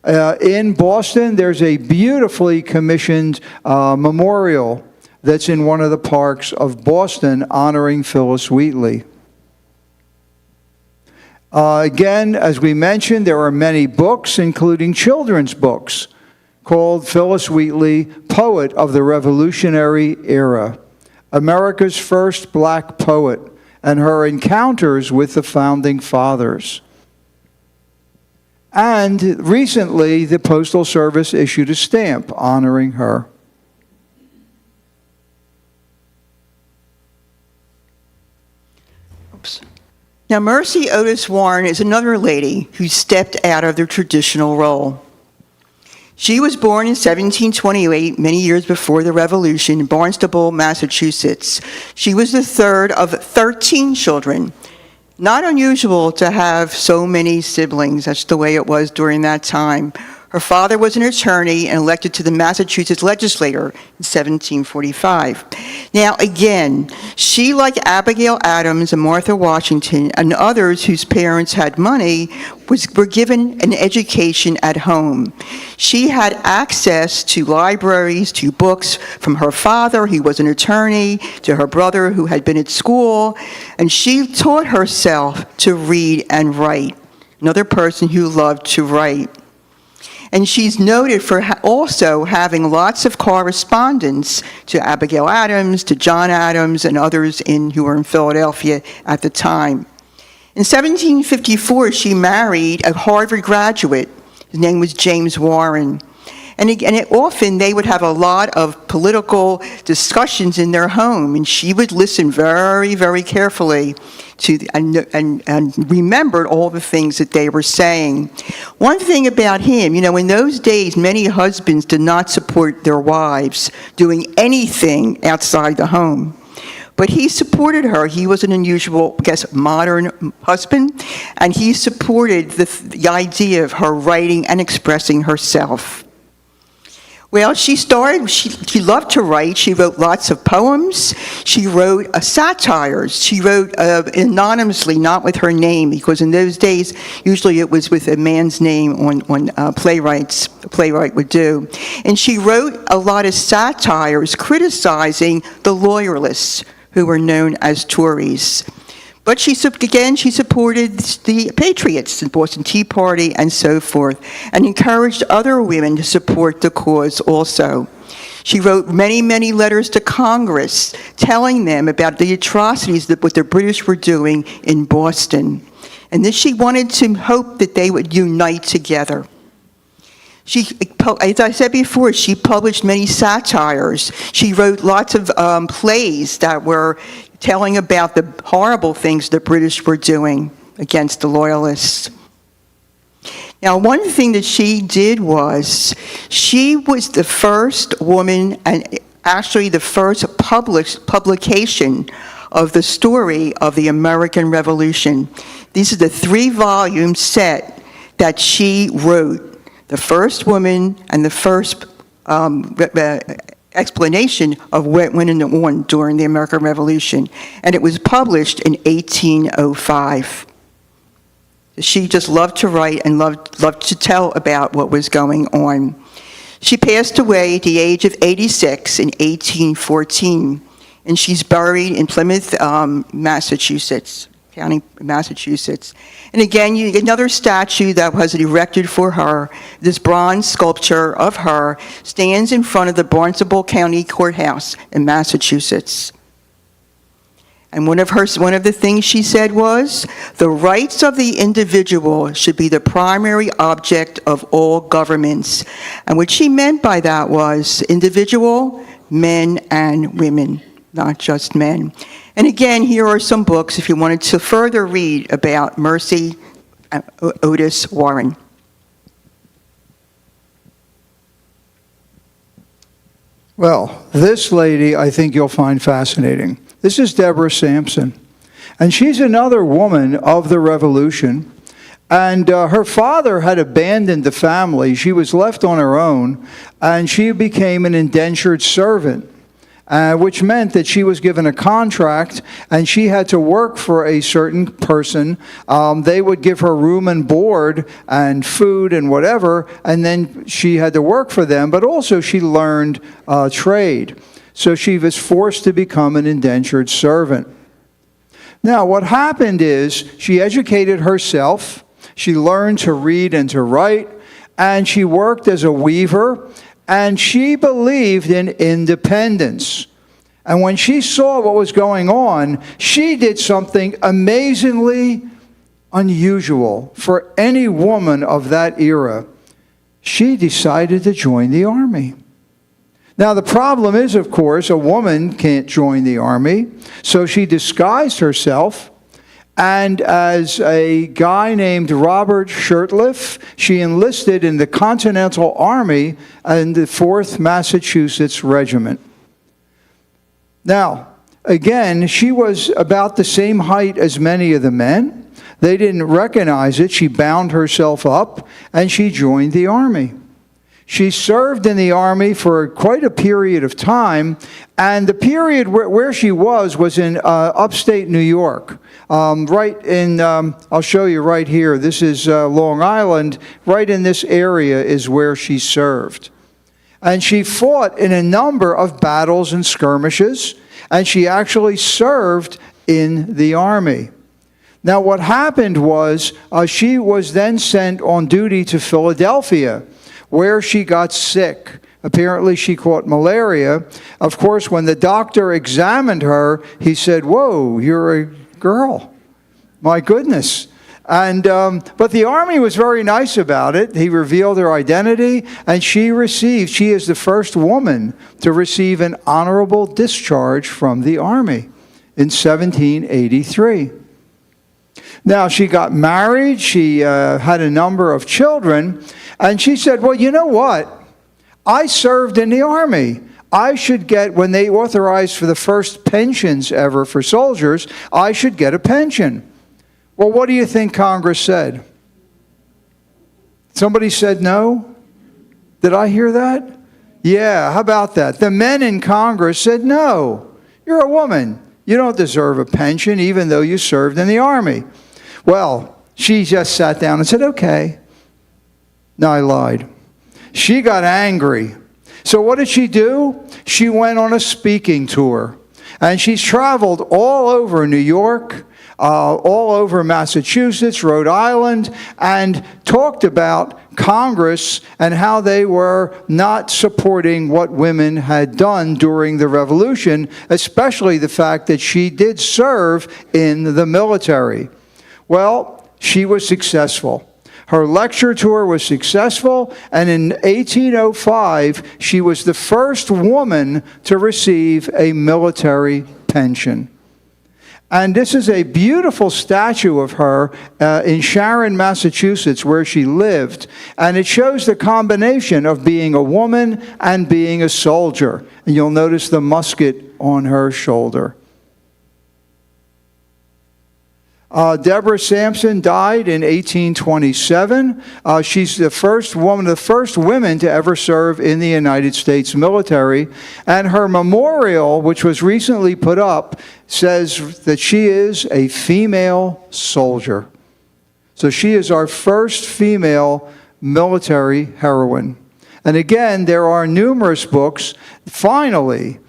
In Boston, there's a beautifully commissioned memorial that's in one of the parks of Boston honoring Phyllis Wheatley. Again, as we mentioned, there are many books, including children's books, called Phyllis Wheatley, Poet of the Revolutionary Era, America's first black poet, and her encounters with the Founding Fathers. And recently, the Postal Service issued a stamp honoring her. Oops. Now, Mercy Otis Warren is another lady who stepped out of the traditional role. She was born in 1728, many years before the Revolution, in Barnstable, Massachusetts. She was the third of 13 children. Not unusual to have so many siblings. That's the way it was during that time. Her father was an attorney and elected to the Massachusetts legislature in 1745. Now, again, she, like Abigail Adams and Martha Washington and others whose parents had money, were given an education at home. She had access to libraries, to books from her father, who was an attorney, to her brother, who had been at school, and she taught herself to read and write. Another person who loved to write. And she's noted for also having lots of correspondence to Abigail Adams, to John Adams, and others who were in Philadelphia at the time. In 1754, she married a Harvard graduate. His name was James Warren. And often they would have a lot of political discussions in their home, and she would listen very, very carefully to and remembered all the things that they were saying. One thing about him, in those days, many husbands did not support their wives doing anything outside the home. But he supported her. He was an unusual, modern husband, and he supported the idea of her writing and expressing herself. Well, she loved to write. She wrote lots of poems. She wrote satires. She wrote anonymously, not with her name, because in those days, usually it was with a man's name on a playwright would do. And she wrote a lot of satires criticizing the Loyalists, who were known as Tories. But she supported the Patriots, the Boston Tea Party, and so forth, and encouraged other women to support the cause also. She wrote many, many letters to Congress telling them about the atrocities that what the British were doing in Boston. And then she wanted to hope that they would unite together. She, as I said before, she published many satires. She wrote lots of plays that were telling about the horrible things the British were doing against the Loyalists. Now, one thing that she did was, she was the first woman, and actually the first publication of the story of the American Revolution. These are the 3-volume set that she wrote. The first woman and the first explanation of what went on during the American Revolution. And it was published in 1805. She just loved to write and loved to tell about what was going on. She passed away at the age of 86 in 1814, and she's buried in Plymouth, Massachusetts. County, Massachusetts. And again, another statue that was erected for her, this bronze sculpture of her, stands in front of the Barnstable County Courthouse in Massachusetts. And one of the things she said was, the rights of the individual should be the primary object of all governments. And what she meant by that was individual, men and women, not just men. And again, here are some books if you wanted to further read about Mercy Otis Warren. Well, this lady I think you'll find fascinating. This is Deborah Sampson. And she's another woman of the Revolution. And her father had abandoned the family. She was left on her own, and she became an indentured servant. Which meant that she was given a contract and she had to work for a certain person. They would give her room and board and food and whatever, and then she had to work for them, but also she learned trade. So she was forced to become an indentured servant. Now, what happened is she educated herself, she learned to read and to write, and she worked as a weaver. And she believed in independence. And when she saw what was going on, she did something amazingly unusual for any woman of that era. She decided to join the army. Now, the problem is, of course, a woman can't join the army. So she disguised herself. And as a guy named Robert Shurtleff, she enlisted in the Continental Army in the 4th Massachusetts Regiment. Now, again, she was about the same height as many of the men. They didn't recognize it. She bound herself up, and she joined the army. She served in the army for quite a period of time, and the period where she was in upstate New York. Right in, I'll show you right here. This is Long Island. Right in this area is where she served. And she fought in a number of battles and skirmishes, and she actually served in the army. Now, what happened was she was then sent on duty to Philadelphia, where she got sick. Apparently, she caught malaria. Of course, when the doctor examined her, he said, "Whoa, you're a girl. My goodness." And but the army was very nice about it. He revealed her identity, and she is the first woman to receive an honorable discharge from the army in 1783. Now, she got married. She had a number of children. And she said, well, you know what? I served in the army. I should get, when they authorized for the first pensions ever for soldiers, I should get a pension. Well, what do you think Congress said? Somebody said no? Did I hear that? Yeah, how about that? The men in Congress said, no, you're a woman. You don't deserve a pension even though you served in the Army. Well, she just sat down and said, okay. No, I lied. She got angry. So what did she do? She went on a speaking tour. And she's traveled all over New York, all over Massachusetts, Rhode Island, and talked about Congress and how they were not supporting what women had done during the Revolution, especially the fact that she did serve in the military. Well, she was successful. Her lecture tour was successful, and in 1805, she was the first woman to receive a military pension. And this is a beautiful statue of her in Sharon, Massachusetts, where she lived. And it shows the combination of being a woman and being a soldier. And you'll notice the musket on her shoulder. Deborah Sampson died in 1827. She's the first women to ever serve in the United States military. And her memorial, which was recently put up, says that she is a female soldier. So she is our first female military heroine. And again, there are numerous books, finally,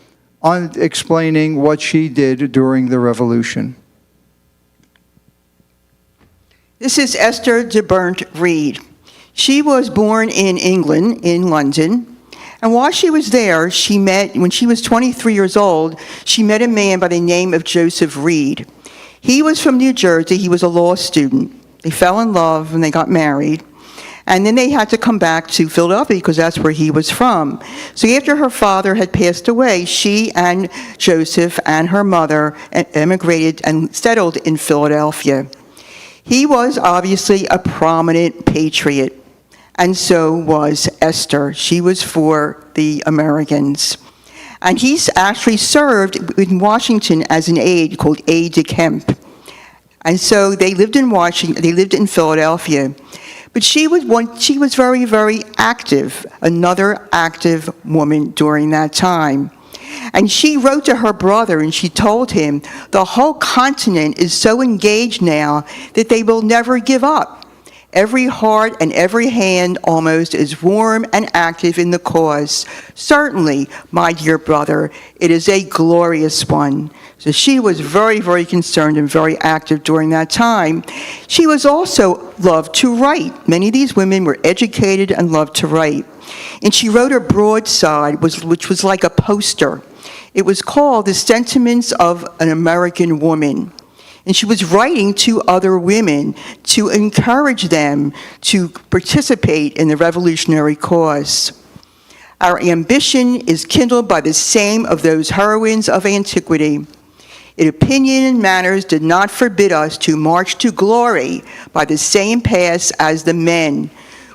on explaining what she did during the Revolution. This is Esther de Burnt Reed. She was born in England, in London, and while she was there, when she was 23 years old, she met a man by the name of Joseph Reed. He was from New Jersey. He was a law student. They fell in love and they got married. And then they had to come back to Philadelphia because that's where he was from. So after her father had passed away, she and Joseph and her mother emigrated and settled in Philadelphia. He was obviously a prominent patriot, and so was Esther. She was for the Americans. And he's actually served in Washington as an aide called aide de camp. And so they lived in Washington, they lived in Philadelphia. But she was very, very active, another active woman during that time. And she wrote to her brother and she told him, the whole continent is so engaged now that they will never give up. Every heart and every hand almost is warm and active in the cause. Certainly, my dear brother, it is a glorious one. So she was very, very concerned and very active during that time. She was also loved to write. Many of these women were educated and loved to write. And she wrote a broadside, which was like a poster. It was called The Sentiments of an American Woman. And she was writing to other women to encourage them to participate in the revolutionary cause. Our ambition is kindled by the same of those heroines of antiquity. In opinion and manners did not forbid us to march to glory by the same paths as the men.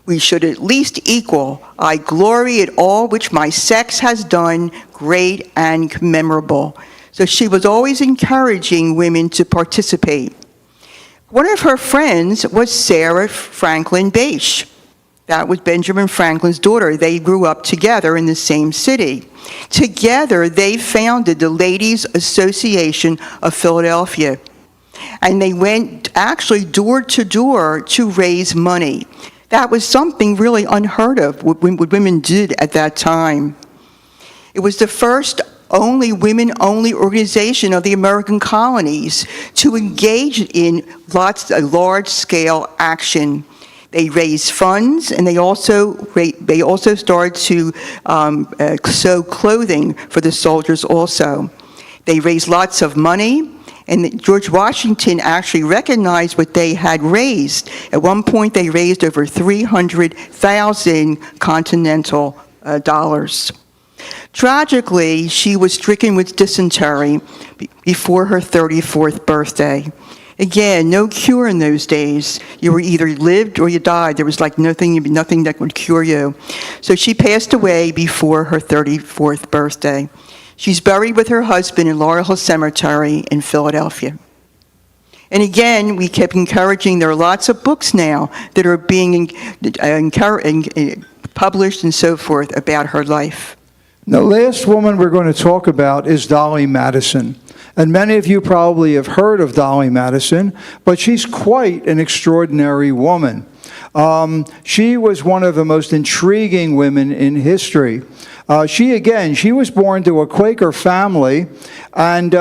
We should at least equal. I glory at all which my sex has done, great and commemorable. So she was always encouraging women to participate. One of her friends was Sarah Franklin Bache. That was Benjamin Franklin's daughter. They grew up together in the same city. Together, they founded the Ladies Association of Philadelphia. And they went actually door to door to raise money. That was something really unheard of, what women did at that time. It was the first women-only organization of the American colonies to engage in large-scale action. They raised funds, and they also started to sew clothing for the soldiers also. They raised lots of money, and George Washington actually recognized what they had raised. At one point, they raised over 300,000 continental dollars. Tragically, she was stricken with dysentery before her 34th birthday. Again, no cure in those days. You were either lived or you died. There was like nothing that would cure you. So she passed away before her 34th birthday. She's buried with her husband in Laurel Hill Cemetery in Philadelphia. And again, we kept encouraging, there are lots of books now that are being published and so forth about her life. The last woman we're going to talk about is Dolly Madison. And many of you probably have heard of Dolly Madison, but she's quite an extraordinary woman. She was one of the most intriguing women in history. She was born to a Quaker family, and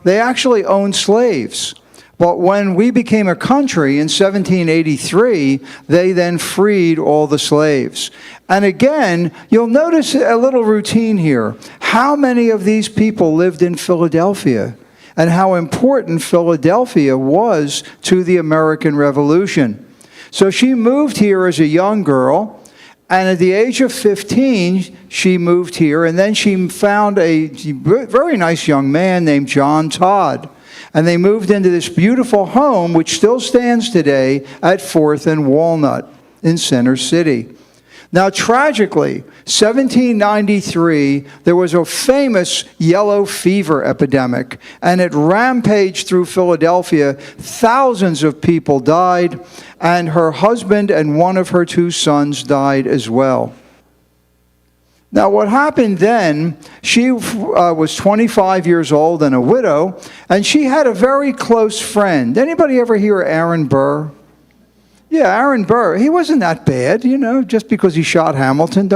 they actually owned slaves. But when we became a country in 1783, they then freed all the slaves. And again, you'll notice a little routine here. How many of these people lived in Philadelphia? And how important Philadelphia was to the American Revolution. So she moved here as a young girl, and at the age of 15, she moved here, and then she found a very nice young man named John Todd. And they moved into this beautiful home, which still stands today at 4th and Walnut in Center City. Now, tragically, 1793, there was a famous yellow fever epidemic, and it rampaged through Philadelphia. Thousands of people died, and her husband and one of her 2 sons died as well. Now, what happened then, she was 25 years old and a widow, and she had a very close friend. Anybody ever hear of Aaron Burr? Yeah, Aaron Burr. He wasn't that bad, just because he shot Hamilton,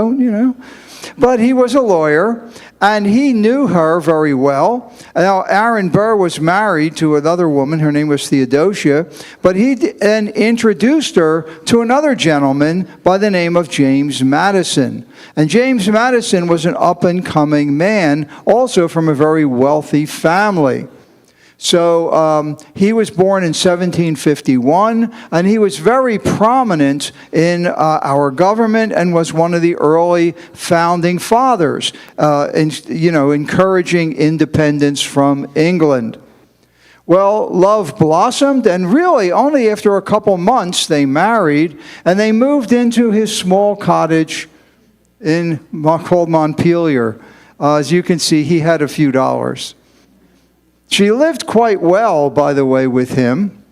But he was a lawyer, and he knew her very well. Now, Aaron Burr was married to another woman. Her name was Theodosia. But he then introduced her to another gentleman by the name of James Madison. And James Madison was an up-and-coming man, also from a very wealthy family. So he was born in 1751, and he was very prominent in our government and was one of the early founding fathers, encouraging independence from England. Well, love blossomed, and really only after a couple months they married, and they moved into his small cottage called Montpelier. As you can see, he had a few dollars. She lived quite well, by the way, with him.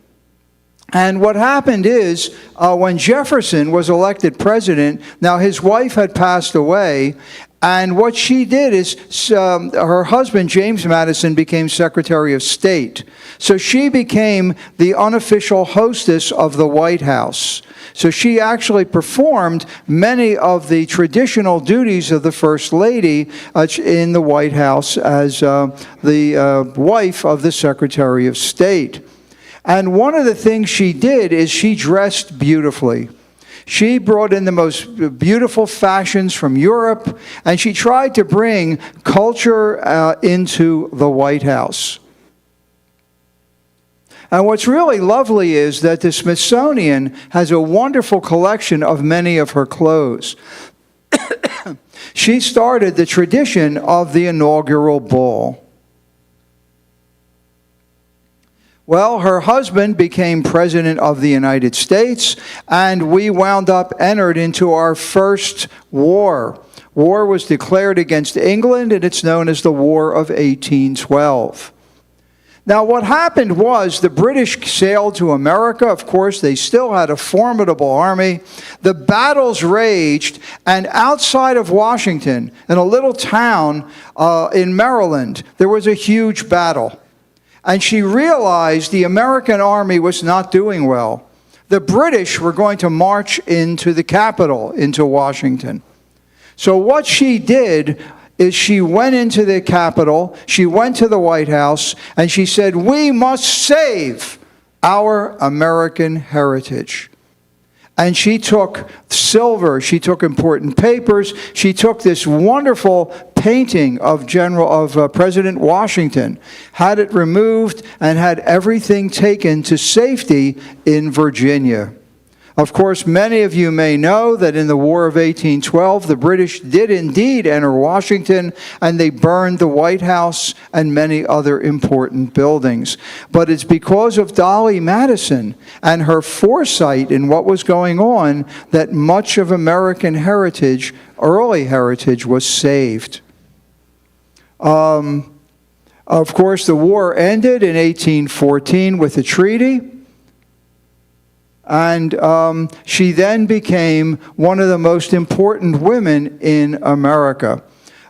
And what happened is, when Jefferson was elected president, now his wife had passed away, and what she did is, her husband, James Madison, became Secretary of State. So she became the unofficial hostess of the White House. So she actually performed many of the traditional duties of the First Lady in the White House as the wife of the Secretary of State. And one of the things she did is she dressed beautifully. She brought in the most beautiful fashions from Europe, and she tried to bring culture into the White House. And what's really lovely is that the Smithsonian has a wonderful collection of many of her clothes. She started the tradition of the inaugural ball. Well, her husband became President of the United States, and we entered into our first war. War was declared against England, and it's known as the War of 1812. Now, what happened was the British sailed to America. Of course, they still had a formidable army. The battles raged, and outside of Washington, in a little town in Maryland, there was a huge battle. And she realized the American army was not doing well. The British were going to march into the capital, into Washington. So what she did is she went into the Capitol, she went to the White House, and she said, "We must save our American heritage." And she took silver, she took important papers, she took this wonderful painting of President Washington, had it removed, and had everything taken to safety in Virginia. Of course, many of you may know that in the War of 1812, the British did indeed enter Washington, and they burned the White House and many other important buildings. But it's because of Dolly Madison and her foresight in what was going on that much of American heritage, early heritage, was saved. Of course, the war ended in 1814 with a treaty. And she then became one of the most important women in America.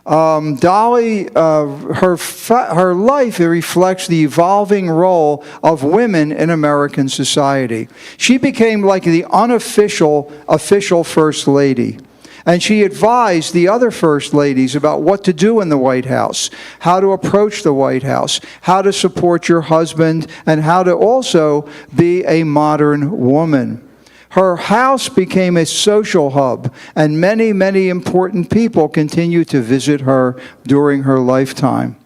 Dolly, her life reflects the evolving role of women in American society. She became like the official First Lady. And she advised the other First Ladies about what to do in the White House, how to approach the White House, how to support your husband, and how to also be a modern woman. Her house became a social hub, and many, many important people continue to visit her during her lifetime.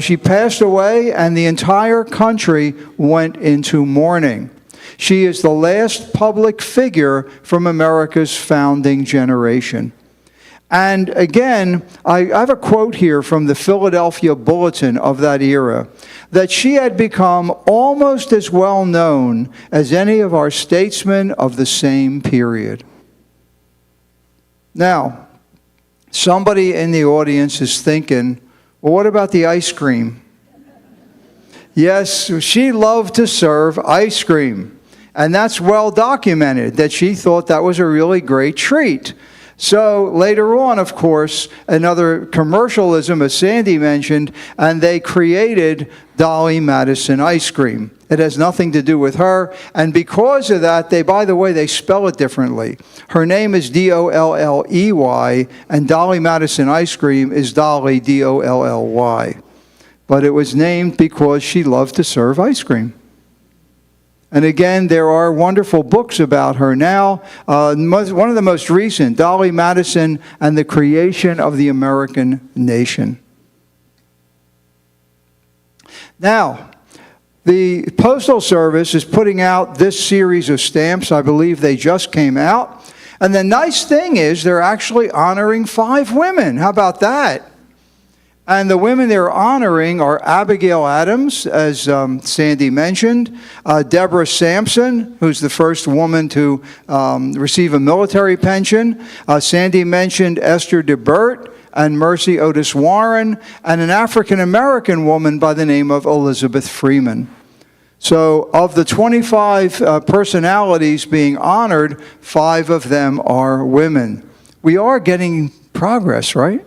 She passed away, and the entire country went into mourning. She is the last public figure from America's founding generation. And again, I have a quote here from the Philadelphia Bulletin of that era, that she had become almost as well known as any of our statesmen of the same period. Now, somebody in the audience is thinking, well, what about the ice cream? Yes, she loved to serve ice cream. And that's well documented, that she thought that was a really great treat. So later on, of course, another commercialism, as Sandy mentioned, and they created Dolly Madison ice cream. It has nothing to do with her, and because of that, by the way, they spell it differently. Her name is Dolley, and Dolly Madison ice cream is Dolly, Dolly. But it was named because she loved to serve ice cream. And again, there are wonderful books about her now. One of the most recent, Dolly Madison and the Creation of the American Nation. Now, the Postal Service is putting out this series of stamps. I believe they just came out. And the nice thing is they're actually honoring 5 women. How about that? And the women they're honoring are Abigail Adams, as Sandy mentioned, Deborah Sampson, who's the first woman to receive a military pension. Sandy mentioned Esther DeBert and Mercy Otis Warren, and an African-American woman by the name of Elizabeth Freeman. So of the 25 personalities being honored, 5 of them are women. We are getting progress, right?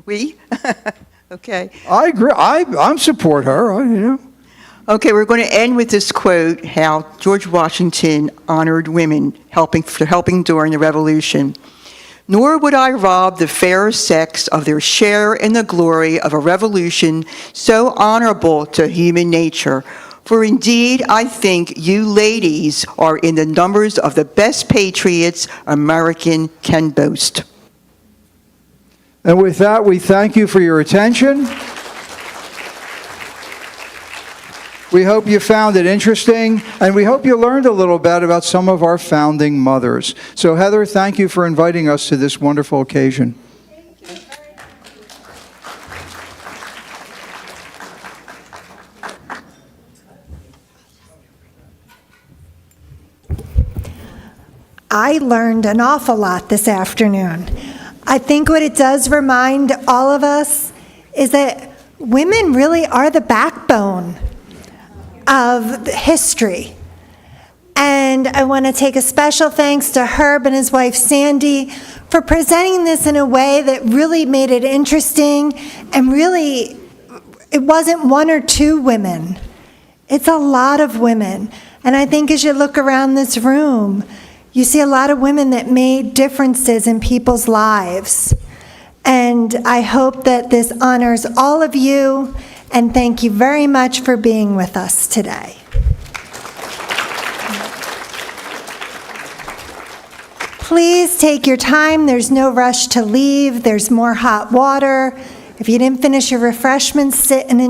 We? Okay. I agree. I support her. Okay, we're going to end with this quote, how George Washington honored women helping during the Revolution. Nor would I rob the fairer sex of their share in the glory of a revolution so honorable to human nature. For indeed, I think you ladies are in the numbers of the best patriots American can boast. And with that, we thank you for your attention. We hope you found it interesting, and we hope you learned a little bit about some of our founding mothers. So, Heather, thank you for inviting us to this wonderful occasion. I learned an awful lot this afternoon. I think what it does remind all of us is that women really are the backbone of history. And I want to take a special thanks to Herb and his wife Sandy for presenting this in a way that really made it interesting, and really it wasn't 1 or 2 women. It's a lot of women. And I think as you look around this room, you see a lot of women that made differences in people's lives. And I hope that this honors all of you, and thank you very much for being with us today. Please take your time. There's no rush to leave. There's more hot water. If you didn't finish your refreshments, sit and